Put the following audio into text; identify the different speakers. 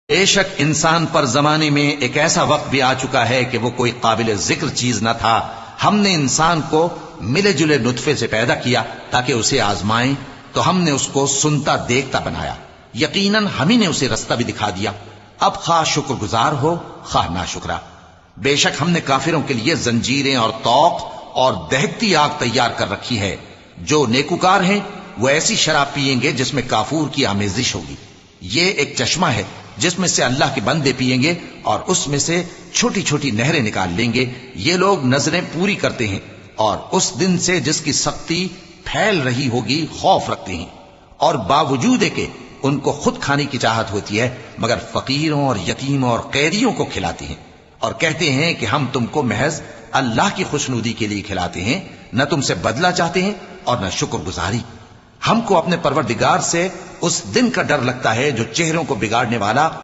Speaker 1: بے شک انسان پر زمانے میں ایک ایسا وقت بھی آ چکا ہے کہ وہ کوئی قابل ذکر چیز نہ تھا. ہم نے انسان کو ملے جلے نطفے سے پیدا کیا تاکہ اسے آزمائیں، تو ہم نے اس کو سنتا دیکھتا بنایا. یقیناً ہم ہی نے اسے رستہ بھی دکھا دیا. اب خواہ شکر گزار ہو خواہ ناشکرا. بے شک ہم نے کافروں کے لیے زنجیریں اور طوق اور دہکتی آگ تیار کر رکھی ہے. جو نیکوکار ہیں وہ ایسی شراب پیئیں گے جس میں کافور کی آمیزش ہوگی. یہ ایک چشمہ ہے جس میں سے اللہ کے بندے پیئیں گے اور اس میں سے چھوٹی چھوٹی نہریں نکال لیں گے. یہ لوگ نظریں پوری کرتے ہیں اور اس دن سے جس کی سختی پھیل رہی ہوگی خوف رکھتے ہیں، اور باوجود کہ ان کو خود کھانے کی چاہت ہوتی ہے مگر فقیروں اور یتیموں اور قیدیوں کو کھلاتے ہیں، اور کہتے ہیں کہ ہم تم کو محض اللہ کی خوشنودی کے لیے کھلاتے ہیں، نہ تم سے بدلہ چاہتے ہیں اور نہ شکر گزاری. ہم کو اپنے پروردگار سے اس دن کا ڈر لگتا ہے جو چہروں کو بگاڑنے والا